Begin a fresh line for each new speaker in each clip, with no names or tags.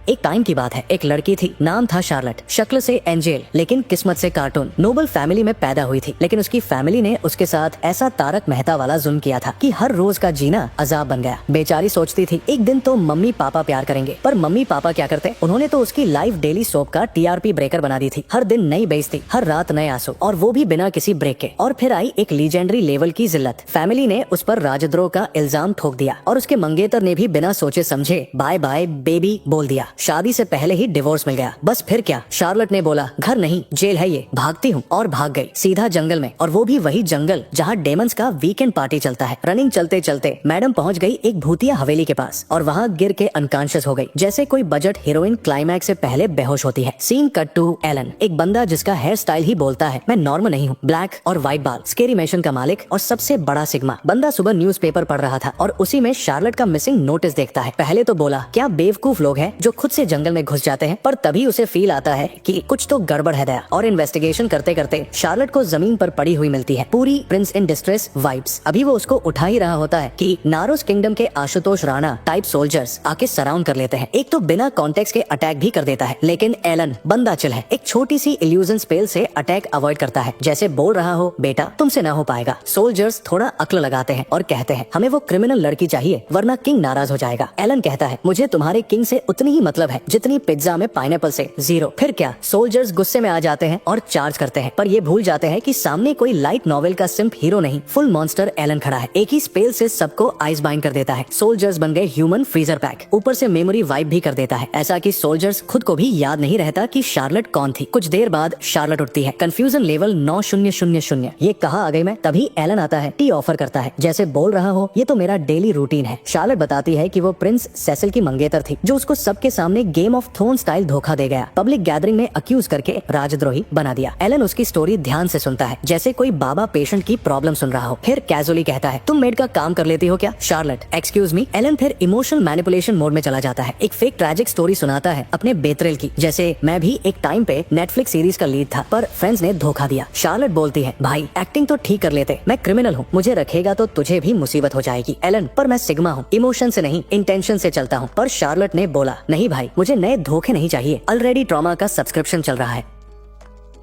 एक टाइम की बात है, एक लड़की थी, नाम था शार्लट, शक्ल से एंजेल लेकिन किस्मत से कार्टून। नोबल फैमिली में पैदा हुई थी, लेकिन उसकी फैमिली ने उसके साथ ऐसा तारक मेहता वाला जुल्म किया था कि हर रोज का जीना अजाब बन गया। बेचारी सोचती थी एक दिन तो मम्मी पापा प्यार करेंगे, पर मम्मी पापा क्या करते, उन्होंने तो उसकी लाइव डेली सोप का टीआरपी ब्रेकर बना दी थी। हर दिन नई बेइज्जती, हर रात नए आंसू, और वो भी बिना किसी ब्रेक के। और फिर आई एक लीजेंडरी लेवल की जिल्लत। फैमिली ने उस पर राजद्रोह का इल्जाम ठोक दिया और उसके मंगेतर ने भी बिना सोचे समझे बाय बाय बेबी बोल दिया। शादी से पहले ही डिवोर्स मिल गया। बस फिर क्या, शार्लट ने बोला घर नहीं जेल है ये, भागती हूँ, और भाग गई सीधा जंगल में। और वो भी वही जंगल जहाँ डेमंस का वीकेंड पार्टी चलता है। रनिंग चलते चलते मैडम पहुँच गई एक भूतिया हवेली के पास और वहाँ गिर के अनकॉन्शियस हो गई, जैसे कोई बजट हीरोइन क्लाइमैक्स से पहले बेहोश होती है। सीन कट टू एलन, एक बंदा जिसका हेयर स्टाइल ही बोलता है मैं नॉर्मल नहीं हूँ। ब्लैक और व्हाइट बाल, स्केरी मैशन का मालिक और सबसे बड़ा सिग्मा। बंदा सुबह न्यूज़पेपर पढ़ रहा था और उसी में शार्लट का मिसिंग नोटिस देखता है। पहले तो बोला क्या बेवकूफ लोग हैं जो खुद से जंगल में घुस जाते हैं, पर तभी उसे फील आता है कि कुछ तो गड़बड़ है दया। और इन्वेस्टिगेशन करते करते शार्लट को जमीन पर पड़ी हुई मिलती है, पूरी प्रिंस इन डिस्ट्रेस वाइब्स। अभी वो उसको उठा ही रहा होता है कि नारोस किंगडम के आशुतोष राणा टाइप सोल्जर्स आके सराउंड कर लेते हैं। एक तो बिना कॉन्टेक्स्ट के अटैक भी कर देता है, लेकिन एलन बंदा चिल है। एक छोटी सी इल्यूजन स्पेल से अटैक अवॉइड करता है, जैसे बोल रहा हो बेटा तुमसे ना हो पाएगा। सोल्जर्स थोड़ा अक्ल लगाते हैं और कहते हैं हमें वो क्रिमिनल लड़की चाहिए वरना किंग नाराज हो जाएगा। एलन कहता है मुझे तुम्हारे किंग से उतनी ही मतलब है जितनी पिज्जा में पाइनएप्पल से। जीरो। फिर क्या, सोल्जर्स गुस्से में आ जाते हैं और चार्ज करते हैं, पर ये भूल जाते हैं कि सामने कोई लाइट नॉवेल का सिंप हीरो नहीं, फुल मॉन्स्टर एलन खड़ा है। एक ही स्पेल से सबको आइस बाइंड कर देता है। सोल्जर्स बन गए ह्यूमन फ्रीजर पैक, ऊपर से मेमोरी वाइप भी कर देता है, ऐसा कि सोल्जर्स खुद को भी याद नहीं रहता कि शार्लट कौन थी। कुछ देर बाद शार्लट उठती है, कंफ्यूजन लेवल 9000। ये कहाँ आ गई मैं? तभी एलन आता है, टी ऑफर करता है, जैसे बोल रहा हो ये तो मेरा डेली रूटीन है। शार्लट बताती है कि वो प्रिंस सेसिल की मंगेतर थी, जो उसको सबके सामने गेम ऑफ थ्रोन स्टाइल धोखा दे गया, पब्लिक गैदरिंग में अक्यूज करके राजद्रोही बना दिया। एलन उसकी स्टोरी ध्यान से सुनता है, जैसे कोई बाबा पेशेंट की प्रॉब्लम सुन रहा हो। फिर कैजुअली कहता है तुम मेड का काम कर लेती हो क्या? Charlotte excuse me. एलन फिर इमोशनल मैनिपुलेशन मोड में चला जाता है, एक फेक ट्रैजिक स्टोरी सुनाता है अपने बेतरेल की, जैसे मैं भी एक टाइम पे नेटफ्लिक्स सीरीज का लीड था पर फ्रेंड्स ने धोखा दिया। शार्लट बोलती है भाई एक्टिंग तो ठीक कर लेते, मैं क्रिमिनल हूँ, मुझे रखेगा तो तुझे भी मुसीबत हो जाएगी। एलन पर मैं सिग्मा हूँ, इमोशन से नहीं इंटेंशन से चलता हूँ। पर शार्लट ने बोला नहीं भाई मुझे नए धोखे नहीं चाहिए, ऑलरेडी ट्रॉमा का सब्सक्रिप्शन चल रहा है।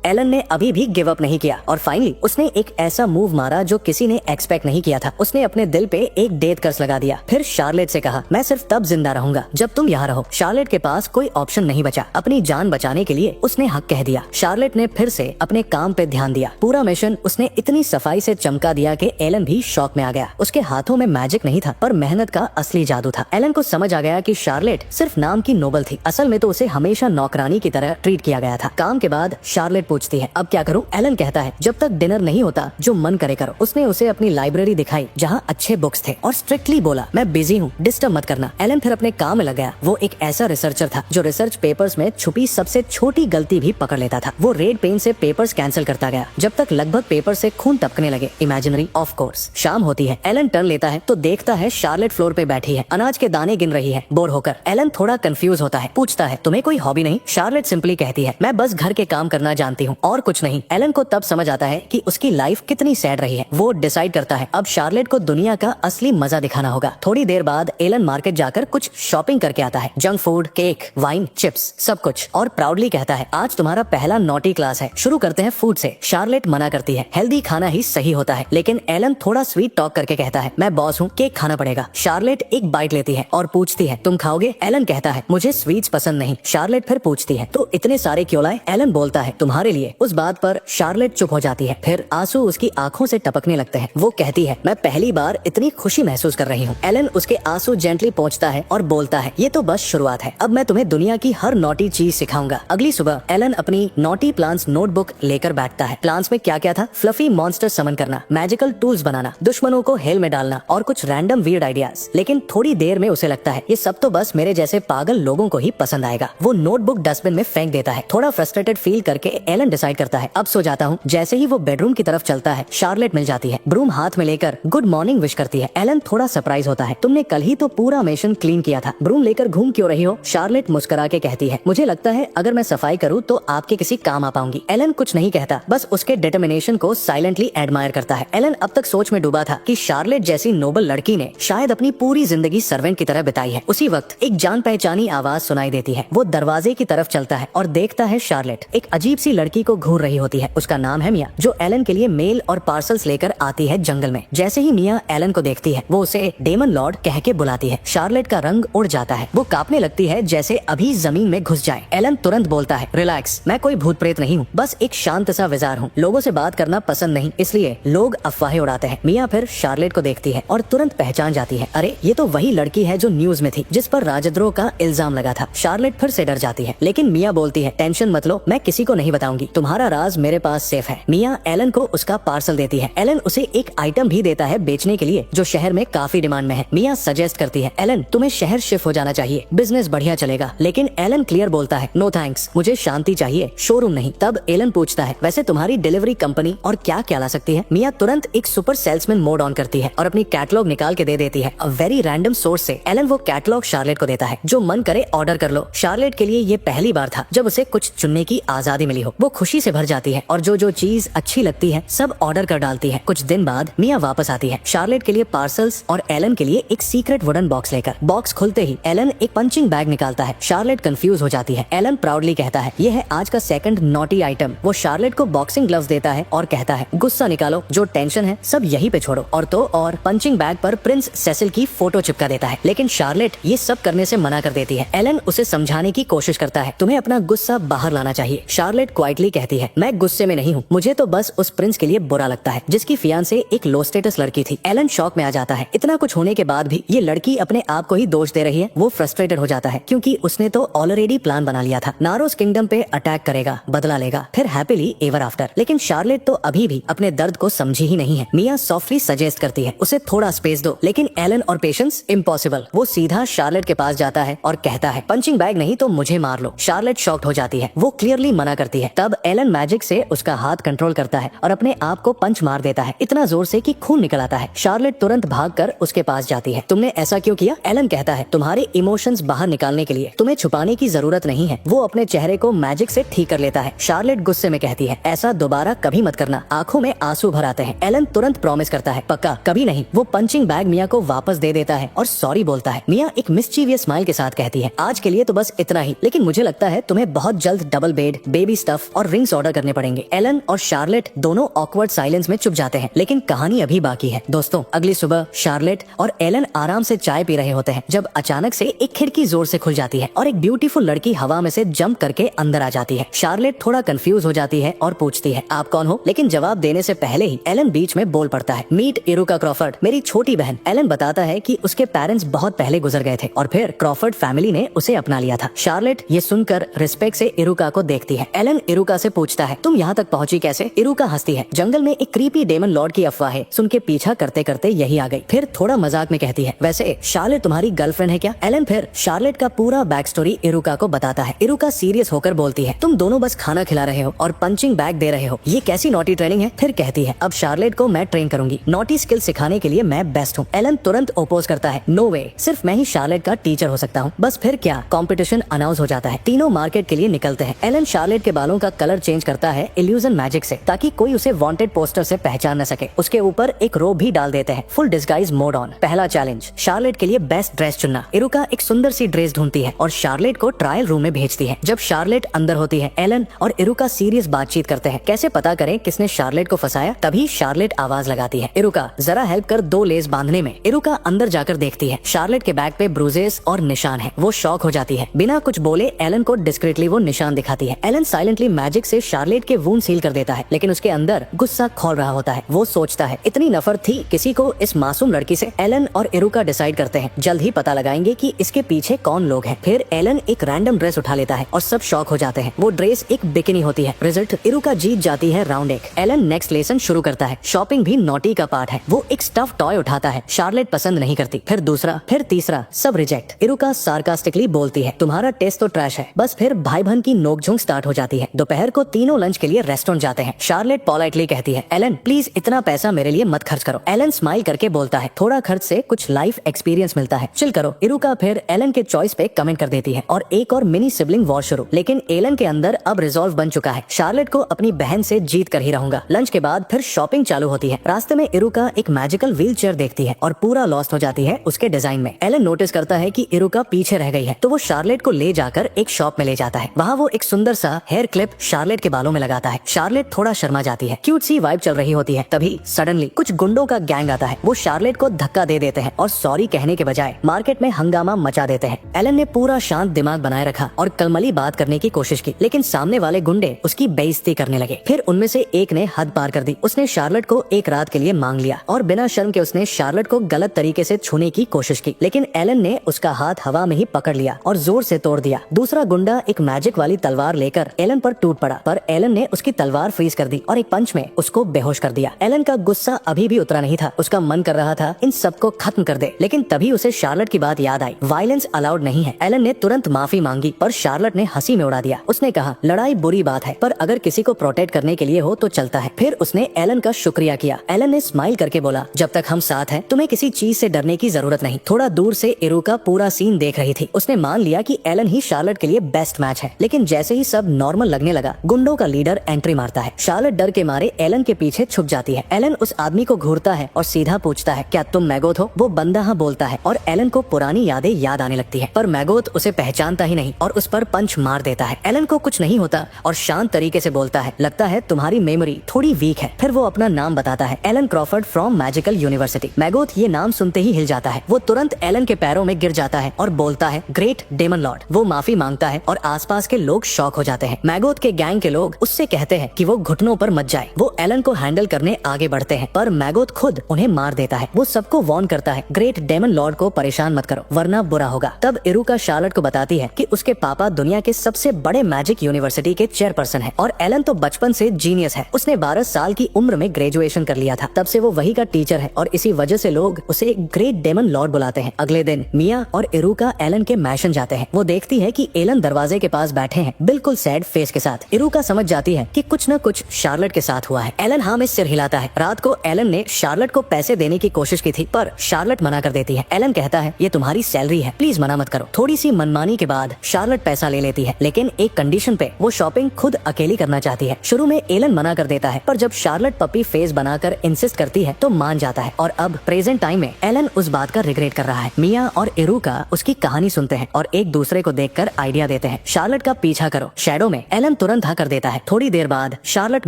एलन ने अभी भी गिव अप नहीं किया और फाइनली उसने एक ऐसा मूव मारा जो किसी ने एक्सपेक्ट नहीं किया था। उसने अपने दिल पे एक डेथ कर्स लगा दिया। फिर शार्लेट से कहा मैं सिर्फ तब जिंदा रहूंगा जब तुम यहाँ रहो। शार्लेट के पास कोई ऑप्शन नहीं बचा, अपनी जान बचाने के लिए उसने हक कह दिया। शार्लेट ने फिर से अपने काम पे ध्यान दिया। पूरा मिशन उसने इतनी सफाई से चमका दिया कि एलन भी शॉक में आ गया। उसके हाथों में मैजिक नहीं था पर मेहनत का असली जादू था। एलन को समझ आ गया कि शार्लेट सिर्फ नाम की नोबल थी, असल में तो उसे हमेशा नौकरानी की तरह ट्रीट किया गया था। काम के बाद शार्लेट पूछती है अब क्या करूं? एलन कहता है जब तक डिनर नहीं होता जो मन करे करो। उसने उसे अपनी लाइब्रेरी दिखाई जहां अच्छे बुक्स थे और स्ट्रिक्टली बोला मैं बिजी हूं, डिस्टर्ब मत करना। एलन फिर अपने काम में लग गया। वो एक ऐसा रिसर्चर था जो रिसर्च पेपर्स में छुपी सबसे छोटी गलती भी पकड़ लेता था। वो रेड पेन से पेपर्स कैंसिल करता गया जब तक लगभग पेपर से खून टपकने लगे। Imaginary of course. शाम होती है, एलन टर्न लेता है तो देखता है शार्लेट फ्लोर पे बैठी है, अनाज के दाने गिन रही है बोर होकर। एलन थोड़ा कंफ्यूज होता है, पूछता है तुम्हें कोई हॉबी नहीं? शार्लेट सिंपली कहती है मैं बस घर के काम करना जानती हूँ और कुछ नहीं। एलन को तब समझ आता है कि उसकी लाइफ कितनी सैड रही है। वो डिसाइड करता है अब शार्लेट को दुनिया का असली मजा दिखाना होगा। थोड़ी देर बाद एलन मार्केट जाकर कुछ शॉपिंग करके आता है, junk food, cake, wine, chips, सब कुछ, और प्राउडली कहता है आज तुम्हारा पहला नॉटी क्लास है, शुरू करते हैं फूड से। शार्लेट मना करती है, हेल्दी खाना ही सही होता है, लेकिन एलन थोड़ा स्वीट टॉक करके कहता है मैं बॉस हूँ, केक खाना पड़ेगा। शार्लेट एक बाइट लेती है और पूछती है तुम खाओगे? एलन कहता है मुझे स्वीट्स पसंद नहीं। शार्लेट फिर पूछती है तो इतने सारे क्यों लाए? एलन बोलता है तुम्हारे लिए। उस बात पर शार्लेट चुप हो जाती है, फिर आंसू उसकी आंखों से टपकने लगते हैं। वो कहती है मैं पहली बार इतनी खुशी महसूस कर रही हूँ। एलन उसके आंसू जेंटली पोंछता है और बोलता है ये तो बस शुरुआत है, अब मैं तुम्हें दुनिया की हर नॉटी चीज सिखाऊंगा। अगली सुबह एलन अपनी नॉटी प्लान्स नोटबुक लेकर बैठता है। प्लान्स में क्या क्या था? फ्लफी मॉन्स्टर समन करना, मैजिकल टूल्स बनाना, दुश्मनों को हेल में डालना और कुछ रैंडम वियर्ड आइडियाज। लेकिन थोड़ी देर में उसे लगता है ये सब तो बस मेरे जैसे पागल लोगों को ही पसंद आएगा। वो नोटबुक डस्टबिन में फेंक देता है। थोड़ा फ्रस्ट्रेटेड फील करके एलन एलन डिसाइड करता है अब सो जाता हूँ। जैसे ही वो बेडरूम की तरफ चलता है शार्लेट मिल जाती है, ब्रूम हाथ में लेकर गुड मॉर्निंग विश करती है। एलन थोड़ा सरप्राइज होता है, तुमने कल ही तो पूरा मेंशन क्लीन किया था, ब्रूम लेकर घूम क्यों रही हो? शार्लेट मुस्कुरा के कहती है मुझे लगता है अगर मैं सफाई करूँ तो आपके किसी काम आ पाऊंगी। एलन कुछ नहीं कहता, बस उसके डिटर्मिनेशन को साइलेंटली एडमायर करता है। एलन अब तक सोच में डूबा था कि शार्लेट जैसी नोबल लड़की ने शायद अपनी पूरी जिंदगी सर्वेंट की तरह बिताई है। उसी वक्त एक जान पहचानी आवाज सुनाई देती है। वो दरवाजे की तरफ चलता है और देखता है शार्लेट एक अजीब सी लड़की को घूर रही होती है। उसका नाम है मिया, जो एलन के लिए मेल और पार्सल्स लेकर आती है जंगल में। जैसे ही मिया एलन को देखती है वो उसे डेमन लॉर्ड कह के बुलाती है। शार्लेट का रंग उड़ जाता है, वो कांपने लगती है जैसे अभी जमीन में घुस जाए। एलन तुरंत बोलता है रिलैक्स, मैं कोई भूत प्रेत नहीं हूँ, बस एक शांत सा विजार हूँ। लोगों से बात करना पसंद नहीं, इसलिए लोग अफवाहें उड़ाते हैं। मिया फिर शार्लेट को देखती है और तुरंत पहचान जाती है, अरे ये तो वही लड़की है जो न्यूज में थी, जिस पर राजद्रोह का इल्जाम लगा था। शार्लेट फिर से डर जाती है, लेकिन मिया बोलती है टेंशन मत लो, मैं किसी को नहीं बताऊंगी, तुम्हारा राज मेरे पास सेफ है। मिया एलन को उसका पार्सल देती है। एलन उसे एक आइटम भी देता है बेचने के लिए जो शहर में काफी डिमांड में है। मिया सजेस्ट करती है एलन तुम्हें शहर शिफ्ट हो जाना चाहिए, बिजनेस बढ़िया चलेगा। लेकिन एलन क्लियर बोलता है नो थैंक्स, मुझे शांति चाहिए, शोरूम नहीं। तब एलन पूछता है वैसे तुम्हारी डिलीवरी कंपनी और क्या क्या ला सकती है? मिया तुरंत एक सुपर सेल्समैन मोड ऑन करती है और अपनी कैटलॉग निकाल के दे देती है। अ वेरी रैंडम सोर्स से एलन वो कैटलॉग शार्लेट को देता है, जो मन करे ऑर्डर कर लो। शार्लेट के लिए ये पहली बार था जब उसे कुछ चुनने की आजादी मिली हो। वो खुशी से भर जाती है और जो जो चीज अच्छी लगती है सब ऑर्डर कर डालती है। कुछ दिन बाद मिया वापस आती है शार्लेट के लिए पार्सल्स और एलन के लिए एक सीक्रेट वुडन बॉक्स लेकर। बॉक्स खुलते ही एलन एक पंचिंग बैग निकालता है। शार्लेट कंफ्यूज हो जाती है। एलन प्राउडली कहता है ये है आज का सेकंड नॉटी आइटम। वो शार्लेट को बॉक्सिंग ग्लव्स देता है और कहता है गुस्सा निकालो, जो टेंशन है सब यहीं पे छोड़ो। और पंचिंग बैग पर प्रिंस सेसिल की फोटो चिपका देता है, लेकिन शार्लेट ये सब करने से मना कर देती है। एलन उसे समझाने की कोशिश करता है, तुम्हें अपना गुस्सा बाहर लाना चाहिए। शार्लेट क्वाइटली कहती है मैं गुस्से में नहीं हूँ, मुझे तो बस उस प्रिंस के लिए बुरा लगता है जिसकी फियांसे एक लो स्टेटस लड़की थी। एलन शॉक में आ जाता है, इतना कुछ होने के बाद भी ये लड़की अपने आप को ही दोष दे रही है। वो फ्रस्ट्रेटेड हो जाता है क्योंकि उसने तो ऑलरेडी प्लान बना लिया था, नारोस किंगडम पे अटैक करेगा, बदला लेगा, फिर हैप्पीली एवर आफ्टर। लेकिन शार्लेट तो अभी भी अपने दर्द को समझी ही नहीं है। मिया सॉफ्टली सजेस्ट करती है उसे थोड़ा स्पेस दो, लेकिन एलन और पेशेंस इम्पॉसिबल। वो सीधा शार्लेट के पास जाता है और कहता है पंचिंग बैग नहीं तो मुझे मार लो। शार्लेट शॉक्ड हो जाती है, वो क्लियरली मना करती है। तब एलन मैजिक से उसका हाथ कंट्रोल करता है और अपने आप को पंच मार देता है, इतना जोर से कि खून निकल आता है। शार्लेट तुरंत भागकर उसके पास जाती है, तुमने ऐसा क्यों किया? एलन कहता है तुम्हारे इमोशंस बाहर निकालने के लिए, तुम्हें छुपाने की जरूरत नहीं है। वो अपने चेहरे को मैजिक से ठीक कर लेता है। शार्लेट गुस्से में कहती है ऐसा दोबारा कभी मत करना। आंखों में आंसू भर आते हैं। एलन तुरंत प्रॉमिस करता है पक्का कभी नहीं। वो पंचिंग बैग मिया को वापस दे देता है और सॉरी बोलता है। मिया एक मिस्चीवियस स्माइल के साथ कहती है आज के लिए तो बस इतना ही, लेकिन मुझे लगता है तुम्हें बहुत जल्द डबल बेड, बेबी स्टफ और रिंग्स ऑर्डर करने पड़ेंगे। एलन और शार्लेट दोनों ऑकवर्ड साइलेंस में चुप जाते हैं, लेकिन कहानी अभी बाकी है। दोस्तों अगली सुबह शार्लेट और एलन आराम से चाय पी रहे होते हैं जब अचानक से एक खिड़की जोर से खुल जाती है और एक ब्यूटीफुल लड़की हवा में से जंप करके अंदर आ जाती है। शार्लेट थोड़ा कंफ्यूज हो जाती है और पूछती है आप कौन हो, लेकिन जवाब देने से पहले ही एलन बीच में बोल पड़ता है मीट इरुका क्रॉफर्ड, मेरी छोटी बहन। एलन बताता है कि उसके पेरेंट्स बहुत पहले गुजर गए थे और फिर क्रॉफर्ड फैमिली ने उसे अपना लिया था। शार्लेट ये सुनकर रिस्पेक्ट से इरुका को देखती है। एलन इरुका से पूछता है तुम यहाँ तक पहुँची कैसे? इरुका हंसती है, जंगल में एक क्रीपी डेमन लॉर्ड की अफवाह है, सुन के पीछा करते करते यही आ गई। फिर थोड़ा मजाक में कहती है वैसे शार्लेट तुम्हारी गर्लफ्रेंड है क्या? एलन फिर शार्लेट का पूरा बैक स्टोरी इरुका को बताता है। इरुका सीरियस होकर बोलती है तुम दोनों बस खाना खिला रहे हो और पंचिंग बैग दे रहे हो, ये कैसी नॉटी ट्रेनिंग है? फिर कहती है अब शार्लेट को मैं ट्रेन करूंगी, नॉटी स्किल सिखाने के लिए मैं बेस्ट हूँ। एलन तुरंत ओपोज करता है नो वे, सिर्फ मैं ही शार्लेट का टीचर हो सकता हूँ। बस फिर क्या, कंपटीशन अनाउंस हो जाता है। तीनों मार्केट के लिए निकलते हैं। एलन शार्लेट के बालों का कलर चेंज करता है इल्यूजन मैजिक से, ताकि कोई उसे वांटेड पोस्टर से पहचान न सके। उसके ऊपर एक रोब भी डाल देते हैं, फुल डिस्गाइज मोड ऑन। पहला चैलेंज शार्लेट के लिए बेस्ट ड्रेस चुनना। इरुका एक सुंदर सी ड्रेस ढूंढती है और शार्लेट को ट्रायल रूम में भेजती है। जब शार्लेट अंदर होती है एलन और इरुका सीरियस बातचीत करते हैं, कैसे पता करें किसने शार्लेट को फंसाया। तभी शार्लेट आवाज लगाती है इरुका जरा हेल्प कर 2 लेस बांधने में। इरुका अंदर जाकर देखती है शार्लेट के बैग पे ब्रूजेस और निशान है। वो शॉक हो जाती है, बिना कुछ बोले एलन को डिस्क्रीटली वो निशान दिखाती है। एलन साइलेंटली मैजिक से शार्लेट के वूंड सील कर देता है, लेकिन उसके अंदर गुस्सा खोल रहा होता है। वो सोचता है इतनी नफरत थी किसी को इस मासूम लड़की से। एलन और इरुका डिसाइड करते हैं जल्द ही पता लगाएंगे कि इसके पीछे कौन लोग हैं। फिर एलन एक रैंडम ड्रेस उठा लेता है और सब शॉक हो जाते हैं। वो ड्रेस एक बिकिनी होती है। रिजल्ट इरुका जीत जाती है राउंड 1। एलन नेक्स्ट लेसन शुरू करता है। शॉपिंग भी नॉटी का पार्ट है। वो एक स्टफ टॉय उठाता है, शार्लेट पसंद नहीं करती। फिर दूसरा, फिर तीसरा, सब रिजेक्ट। इरुका सार्कास्टिकली बोलती है तुम्हारा टेस्ट तो ट्रैश है। बस फिर भाई बहन की नोकझोंक स्टार्ट हो जाती है। दोपहर को तीनों लंच के लिए रेस्टोरेंट जाते हैं। शार्लेट पोलाइटली कहती है, एलन प्लीज इतना पैसा मेरे लिए मत खर्च करो। एलन स्माइल करके बोलता है, थोड़ा खर्च से कुछ लाइफ एक्सपीरियंस मिलता है, चिल करो। इरुका फिर एलन के चॉइस पे कमेंट कर देती है और एक और मिनी सिबलिंग वॉर शुरू। लेकिन एलन के अंदर अब रिजॉल्व बन चुका है, शार्लेट को अपनी बहन से जीत कर ही रहूंगा। लंच के बाद फिर शॉपिंग चालू होती है। रास्ते में इरुका एक मैजिकल व्हील चेयर देखती है और पूरा लॉस्ट हो जाती है उसके डिजाइन में। एलन नोटिस करता है कि इरुका पीछे रह गई है, तो वो शार्लेट को ले जाकर एक शॉप में ले जाता है। वहाँ वो एक सुंदर सा हेयर क्लिप शार्लेट के बालों में लगाता है। शार्लेट थोड़ा शर्मा जाती है, क्यूट सी वाइब चल रही होती है। तभी सडनली कुछ गुंडों का गैंग आता है। वो शार्लेट को धक्का दे देते हैं और सॉरी कहने के बजाय मार्केट में हंगामा मचा देते हैं। एलन ने पूरा शांत दिमाग बनाए रखा और कलमली बात करने की कोशिश की, लेकिन सामने वाले गुंडे उसकी बेइज्जती करने लगे। फिर उनमें से एक ने हद पार कर दी। उसने शार्लेट को एक रात के लिए मांग लिया और बिना शर्म के उसने शार्लेट को गलत तरीके से छूने की कोशिश की, लेकिन एलन ने उसका हाथ हवा में ही पकड़ लिया और जोर से तोड़ दिया। दूसरा गुंडा एक मैजिक वाली तलवार लेकर एलन पर टूट पड़ा, पर एलन ने उसकी तलवार फ्रीज कर दी और एक पंच में उसको बेहोश कर दिया। एलन का गुस्सा अभी भी उतरा नहीं था। उसका मन कर रहा था इन सबको खत्म कर दे, लेकिन तभी उसे शार्लेट की बात याद आई। वायलेंस अलाउड नहीं है। एलन ने तुरंत माफी मांगी, पर शार्लेट ने हंसी में उड़ा दिया। उसने कहा, लड़ाई बुरी बात है, पर अगर किसी को प्रोटेक्ट करने के लिए हो तो चलता है। फिर उसने एलन का शुक्रिया किया। एलन ने स्माइल करके बोला, जब तक हम साथ हैं तुम्हें किसी चीज से डरने की जरूरत नहीं। थोड़ा दूर से इरुका पूरा सीन देख रही थी। उसने मान लिया कि एलन ही शार्लेट के लिए बेस्ट मैच है, लेकिन जैसे ही सब नॉर्मल लगने लगा, गुंडों का लीडर एंट्री मारता है। शार्लेट डर के मारे एलन के पीछे छुप जाती है। एलन उस आदमी को घूरता है और सीधा पूछता है, क्या तुम मैगोथ हो? वो बंदा हाँ बोलता है और एलन को पुरानी यादें याद आने लगती है, पर मैगोथ उसे पहचानता ही नहीं और उस पर पंच मार देता है। एलन को कुछ नहीं होता और शांत तरीके से बोलता है, लगता है तुम्हारी मेमोरी थोड़ी वीक है। फिर वो अपना नाम बताता है, Alan Crawford from Magical University. मैगोथ ये नाम सुनते ही हिल जाता है। वो तुरंत एलन के पैरों में गिर जाता है और बोलता है, ग्रेट डेमन लॉर्ड। वो माफी मांगता है और आसपास के लोग शॉक हो जाते हैं। मैगोथ के गैंग के लोग उससे कहते हैं कि वो घुटनों पर मत जाए। वो एलन को हैंडल करने आगे बढ़ते हैं, पर मैगोथ खुद उन्हें मार देता है। वो सबको वार्न करता है, ग्रेट डेमन लॉर्ड को परेशान मत करो वरना बुरा होगा। तब इरुका शार्लेट को बताती है कि उसके पापा दुनिया के सबसे बड़े मैजिक यूनिवर्सिटी के चेयरपर्सन है और एलन तो बचपन से जीनियस है। उसने 12 साल की उम्र में ग्रेजुएशन कर लिया था। तब से वो वही का टीचर है और इसी वजह से लोग उसे ग्रेट डेमन लॉर्ड बुलाते हैं। अगले दिन मिया और इरुका एलन के मैशन जाते हैं। वो देखती है कि एलन दरवाजे के पास बैठे हैं, बिल्कुल सैड फेस के साथ। इरुका समझ जाती है कि कुछ न कुछ शार्लेट के साथ हुआ है। एलन हाँ में सिर हिलाता है। रात को एलन ने शार्लेट को पैसे देने की कोशिश की थी, पर शार्लेट मना कर देती है। एलन कहता है, ये तुम्हारी सैलरी है, प्लीज मना मत करो। थोड़ी सी मनमानी के बाद शार्लेट पैसा ले लेती है, लेकिन एक कंडीशन पे। वो शॉपिंग खुद अकेली करना चाहती है। शुरू में एलन मना कर देता है, पर जब शार्लेट पपी फेस बनाकर इंसिस्ट करती है तो मान जाता है और अब प्रेजेंट टाइम में एलन उस बात का रिग्रेट कर रहा है। मिया और इरुका उसकी कहानी सुनते हैं और एक दूसरे को देखकर आइडिया देते हैं, शार्लेट का पीछा करो। शैडो में एलन तुरंत हाँ कर देता है। थोड़ी देर बाद शार्लेट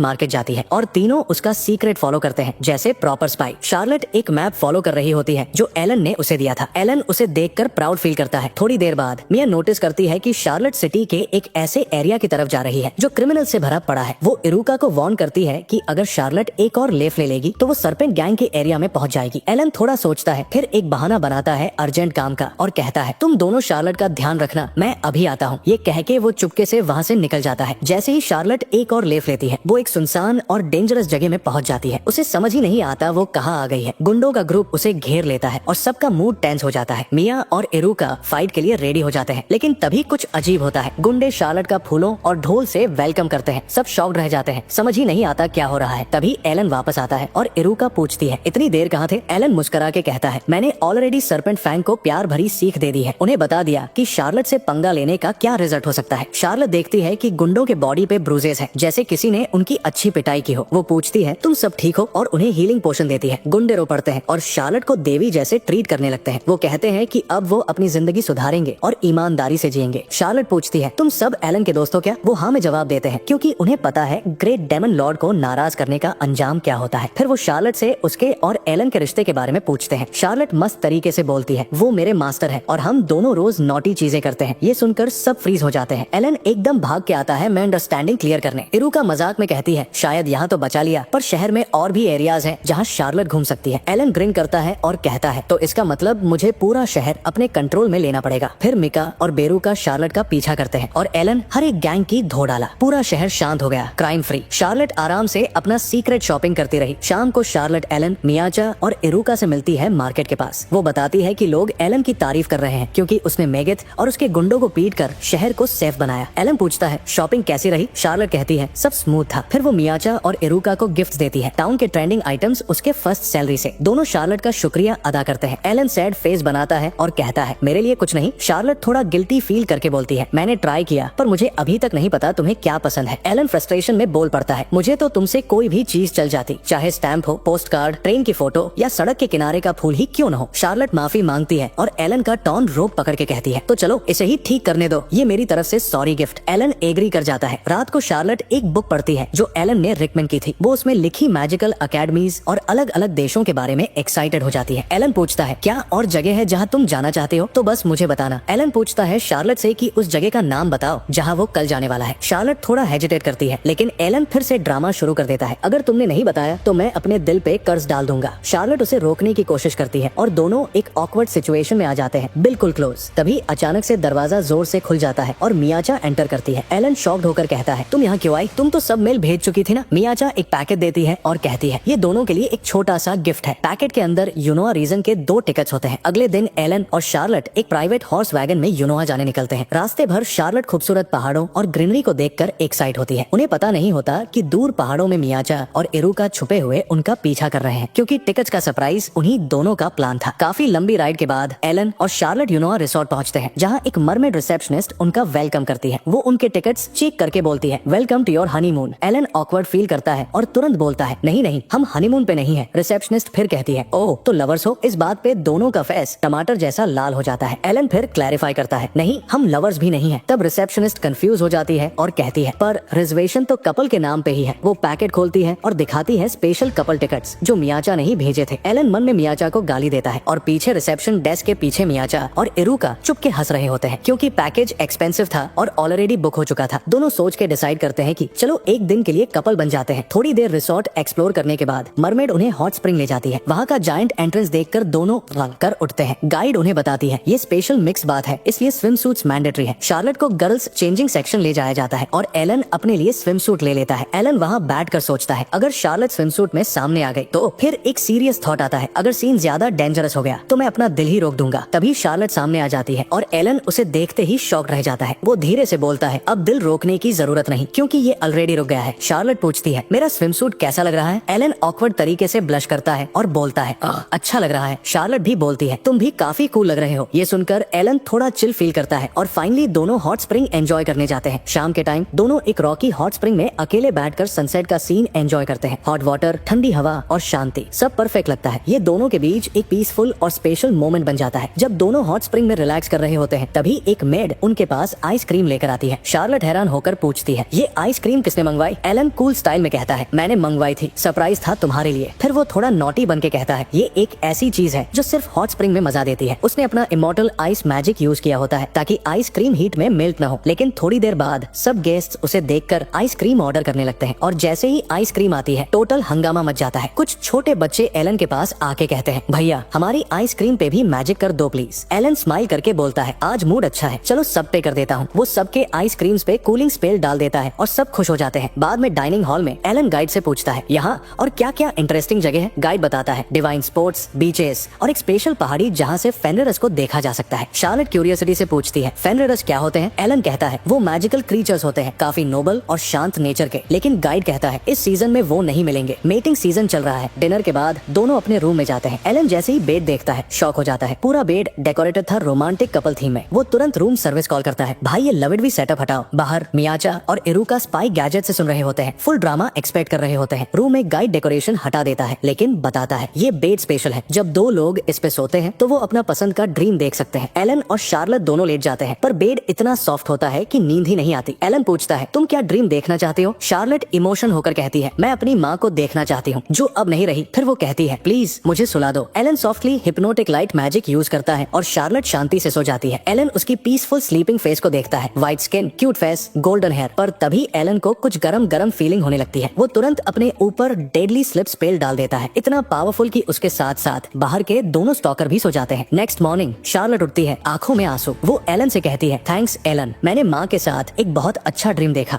मार्केट जाती है और तीनों उसका सीक्रेट फॉलो करते हैं, जैसे प्रॉपर स्पाई। शार्लेट एक मैप फॉलो कर रही होती है जो एलन ने उसे दिया था। एलन उसे देखकर प्राउड फील करता है। थोड़ी देर बाद मिया नोटिस करती है कि शार्लेट सिटी के एक ऐसे एरिया की तरफ जा रही है जो क्रिमिनल से भरा पड़ा है। वो इरुका को वार्न करती है कि अगर शार्लेट एक और लेफ ले लेगी तो वो सरपेंट गैंग के एरिया में पहुंच जाएगी। एलन थोड़ा सोचता है, फिर एक बहाना बनाता है अर्जेंट काम का और कहता है, तुम दोनों शार्लेट का ध्यान रखना, मैं अभी आता हूँ। ये कह के वो चुपके से वहाँ से निकल जाता है। जैसे ही शार्लेट एक और लेफ लेती है, वो एक सुनसान और डेंजरस जगह में पहुंच जाती है। उसे समझ ही नहीं आता वो कहाँ आ गई है। गुंडों का ग्रुप उसे घेर लेता है और सबका मूड टेंस हो जाता है। मिया और इरुका फाइट के लिए रेडी हो जाते हैं, लेकिन तभी कुछ अजीब होता है। गुंडे शार्लेट का फूलों और ढोल से वेलकम करते हैं। सब शॉक्ड रह जाते हैं, समझ ही नहीं आता क्या हो रहा है। तभी एलन वापस आता है और इरुका पूछती है, इतनी देर कहाँ थे? एलन मुस्कुरा के कहता है, मैंने ऑलरेडी सरपेंट फैंग को प्यार भरी सीख दे दी है। उन्हें बता दिया कि शार्लेट से पंगा लेने का क्या रिजल्ट हो सकता है। शार्लेट देखती है कि गुंडों के बॉडी पे ब्रूजेस है, जैसे किसी ने उनकी अच्छी पिटाई की हो। वो पूछती है, तुम सब ठीक हो? और उन्हें हीलिंग पोशन देती है। गुंडे रो पड़ते हैं और शार्लेट को देवी जैसे ट्रीट करने लगते हैं। वो कहते हैं कि अब वो अपनी जिंदगी सुधारेंगे और ईमानदारी से जिएंगे। शार्लेट पूछती है, तुम सब एलन के दोस्त हो क्या? वो हाँ में जवाब देते हैं, क्योंकि उन्हें पता है ग्रेट डेमन लॉर्ड को नाराज करने का अंजाम क्या होता है। फिर वो शार्लेट से उसके और एलन के रिश्ते के बारे में पूछते हैं। शार्लेट मस्त तरीके से बोलती है, वो मेरे मास्टर है और हम दोनों रोज नॉटी चीजें करते हैं। ये सुनकर सब फ्रीज हो जाते हैं। एलन एकदम भाग के आता है मैं अंडरस्टैंडिंग क्लियर करने। इरुका मजाक में कहती है, शायद यहाँ तो बचा लिया, पर शहर में और भी एरियाज हैं जहाँ शार्लेट घूम सकती है। एलन ग्रिन करता है और कहता है, तो इसका मतलब मुझे पूरा शहर अपने कंट्रोल में लेना पड़ेगा। फिर मिका और बेरुका शार्लेट का पीछा करते हैं और एलन हर एक गैंग की धो डाला। पूरा शहर शांत हो गया, क्राइम फ्री। शार्लेट आराम से अपना सीक्रेट शॉपिंग करती रही। शाम को शार्लेट एलन, मियाचा और इरुका से मिलती है मार्केट के पास। वो बताती है कि लोग एलन की तारीफ कर रहे हैं क्योंकि उसने मेगेथ और उसके गुंडों को पीट कर शहर को सेफ बनाया। एलन पूछता है, शॉपिंग कैसी रही? शार्लेट कहती है सब स्मूथ था। फिर वो मियाचा और इरुका को गिफ्ट्स देती है, टाउन के ट्रेंडिंग आइटम्स उसके फर्स्ट सैलरी से। दोनों शार्लेट का शुक्रिया अदा करते हैं। एलन सैड फेस बनाता है और कहता है मेरे लिए कुछ नहीं। शार्लेट थोड़ा गिल्टी फील करके बोलती है मैंने ट्राई किया पर मुझे अभी तक नहीं पता तुम्हें क्या पसंद है। एलन फ्रस्ट्रेशन में बोल पड़ता है मुझे तो तुमसे कोई भी चीज चल जाती, चाहे स्टैम्प हो, पोस्ट कार्ड, ट्रेन की फोटो या सड़क के किनारे का फूल ही क्यों न हो। शार्लेट माफी मांगती है और एलन का टॉन रोक पकड़ के कहती है तो चलो इसे ही ठीक करने दो, ये मेरी तरफ से सॉरी गिफ्ट। एलन एग्री कर जाता है। रात को शार्लेट एक बुक पढ़ती है जो एलन ने रिकमेंड की थी। वो उसमें लिखी मैजिकल अकेडमीज और अलग अलग देशों के बारे में एक्साइटेड हो जाती है। एलन पूछता है क्या और जगह है जहाँ तुम जाना चाहते हो तो बस मुझे बताना। एलन पूछता है शार्लेट से कि उस जगह का नाम बताओ जहाँ वो कल जाने वाला है। शार्लेट थोड़ा हेजिटेट करती है लेकिन एलन फिर से ड्रामा शुरू कर देता है अगर तुमने नहीं बताया तो मैं अपने दिल पे कर्ज डाल दूंगा। शार्लेट उसे रोकने की कोशिश करती है और दोनों एक ऑकवर्ड सिचुएशन में आ जाते हैं, बिल्कुल क्लोज। तभी अचानक से दरवाजा जोर से खुल जाता है और मियाचा एंटर करती है। एलन शॉक्ड होकर कहता है तुम यहाँ क्यों आई? तुम तो सब मेल भेज चुकी थी ना। मियाचा एक पैकेट देती है और कहती है ये दोनों के लिए एक छोटा सा गिफ्ट है। पैकेट के अंदर यूनोआ रीजन के 2 टिकट्स होते हैं। अगले दिन एलन और शार्लेट एक प्राइवेट हॉर्स वैगन में यूनोआ जाने निकलते हैं। रास्ते भर शार्लेट खूबसूरत पहाड़ों और ग्रीनरी को देखकर एक्साइट होती है। उन्हें पता नहीं होता कि दूर पहाड़ों में मियाचा और इरुका छुपे हुए उनका पीछा कर रहे हैं क्योंकि टिकट्स का सरप्राइज उन्हीं दोनों का प्लान था। काफी लंबी राइड के बाद एलन और शार्लेट यूनोआ रिसोर्ट पहुंचते हैं जहां एक मरमेड रिसेप्शनिस्ट उनका वेलकम करती है। वो उनके टिकट्स चेक करके बोलती है welcome to your honeymoon. Alan awkward feel करता है और तुरंत बोलता है नहीं नहीं हम हनीमून पे नहीं है। रिसेप्शनिस्ट फिर कहती है ओह तो लवर्स हो। इस बात पे दोनों का फेस टमाटर जैसा लाल हो जाता है। एलन फिर क्लैरिफाई करता है नहीं हम लवर्स भी नहीं है। तब रिसेप्शनिस्ट कंफ्यूज हो जाती है और कहती है पर रिजर्वेशन तो कपल के नाम पे ही है। वो पैकेट खोलती है और दिखाती है स्पेशल कपल टिकट्स जो मियाचा ने ही भेजे थे। एलन मन में मियाचा को गाली देता है और पीछे रिसेप्शन डेस्क के पीछे मियाचा और इरुका चुप के हंस रहे होते हैं क्योंकि पैकेज एक्सपेंसिव था और ऑलरेडी बुक हो चुका था। दोनों सोच के डिसाइड करते हैं कि चलो एक दिन के लिए कपल बन जाते हैं। थोड़ी देर रिसोर्ट एक्सप्लोर करने के बाद मरमेड उन्हें हॉट स्प्रिंग ले जाती है। वहाँ का जायंट एंट्रेंस देखकर दोनों रंग कर उठते हैं। गाइड उन्हें बताती है ये स्पेशल मिक्स बात है इसलिए स्विम सूट्स मैंडेटरी है। शार्लेट को गर्ल्स चेंजिंग सेक्शन ले जाया जाता है और एलन अपने लिए स्विम सूट ले लेता है। एलन वहाँ बैठ कर सोचता है अगर शार्लेट स्विम सूट में सामने आ गई तो फिर एक सीरियस थॉट आता है अगर सीन ज्यादा डेंजरस हो गया तो मैं अपना दिल ही रोक दूंगा। तभी शार्लेट सामने आ जाती है और एलन उसे देखते ही शॉक रह जाता है। वो धीरे से बोलता है अब दिल रोकने की जरूरत नहीं क्योंकि ये ऑलरेडी रुक गया है। शार्लेट पूछती है मेरा स्विम सूट कैसा लग रहा है? एलन ऑकवर्ड तरीके से ब्लश करता है और बोलता है अच्छा लग रहा है। शार्लेट भी बोलती है तुम भी काफी कूल लग रहे हो। ये सुनकर एलन थोड़ा चिल फील करता है और फाइनली दोनों हॉट स्प्रिंग एंजॉय करने जाते हैं। शाम के टाइम दोनों एक रॉकी हॉट स्प्रिंग में अकेले बैठकर सनसेट का सीन एंजॉय करते हैं। हॉट वाटर, ठंडी हवा और शांति सब परफेक्ट लगता है। ये दोनों के बीच एक पीसफुल और स्पेशल मोमेंट बन जाता है। जब दोनों हॉट स्प्रिंग में रिलैक्स कर रहे होते हैं तभी एक मेड उनके पास आइसक्रीम लेकर आती है। शार्लेट हैरान होकर पूछती है ये आइसक्रीम किसने मंगवाई? एलन कूल स्टाइल में कहता है मैंने मंगवाई थी, सरप्राइज था तुम्हारे लिए। फिर वो थोड़ा नॉटी बन के कहता है ये एक ऐसी चीज है जो सिर्फ हॉट स्प्रिंग में मजा देती है। उसने अपना इमॉर्टल आइस मैजिक यूज किया होता है ताकि आइसक्रीम हीट में मेल्ट न हो। लेकिन थोड़ी देर बाद सब गेस्ट उसे देखकर आइसक्रीम ऑर्डर करने लगते हैं और जैसे ही आइसक्रीम आती है टोटल हंगामा मच जाता है। कुछ छोटे बच्चे एलन के पास आके कहते हैं भैया हमारी आइसक्रीम पे भी मैजिक कर दो प्लीज। एलन स्माइल करके बोलता है आज मूड अच्छा है, चलो सब पे कर देता हूँ। वो सबके आइसक्रीम्स पे कूलिंग स्पेल डाल देता है और सब खुश हो जाते हैं। बाद में डाइनिंग हॉल में एलन गाइड से पूछता है यहाँ और क्या क्या इंटरेस्टिंग जगह है? गाइड बताता है डिवाइन स्पोर्ट्स, बीचेस और एक स्पेशल पहाड़ी जहाँ से फेनरिरस को देखा जा सकता है। शार्लेट क्यूरियोसिटी से पूछती है फेनरिरस क्या होते हैं? एलन कहता है वो मैजिकल क्रीचर्स होते हैं, काफी नोबल और शांत नेचर के। लेकिन गाइड कहता है इस सीजन में वो नहीं मिलेंगे, मेटिंग सीजन चल रहा है। डिनर के बाद दोनों अपने रूम में जाते हैं। एलन जैसे ही बेड देखता है शॉक हो जाता है। पूरा बेड डेकोरेटेड था रोमांटिक कपल थीम में। वो तुरंत रूम सर्विस कॉल करता है भाई ये लव इट भी सेटअप हटाओ। बाहर मियाचा और इरुका स्पाई गैजेट से सुन रहे होते हैं, फुल ड्रामा एक्सपेक्ट कर रहे होते हैं। रूम में गाइड डेकोरेशन हटा देता है लेकिन बताता है ये बेड स्पेशल है, जब 2 लोग इस पे सोते हैं तो वो अपना पसंद का ड्रीम देख सकते हैं। एलन और शार्लेट दोनों लेट जाते हैं पर बेड इतना सॉफ्ट होता है कि नींद ही नहीं आती। एलन पूछता है तुम क्या ड्रीम देखना चाहती हो? शार्लेट इमोशन होकर कहती है मैं अपनी माँ को देखना चाहती हूँ जो अब नहीं रही। फिर वो कहती है प्लीज मुझे सुला दो। Alan softly hypnotic light magic use करता है और शार्लेट शांति से सो जाती है। एलन उसकी पीसफुल स्लीपिंग फेस को देखता है, white skin, cute face, golden hair. पर तभी एलन को कुछ गरम गरम फीलिंग होने लगती है। वो तुरंत अपने ऊपर डेडली स्लिप स्पेल डाल देता है, इतना पावरफुल कि उसके साथ साथ बाहर के दोनों स्टॉकर भी सो जाते हैं। नेक्स्ट मॉर्निंग शार्लेट उठती है आंखों में आंसू। वो एलन से कहती है थैंक्स एलन, मैंने माँ के साथ एक बहुत अच्छा ड्रीम देखा।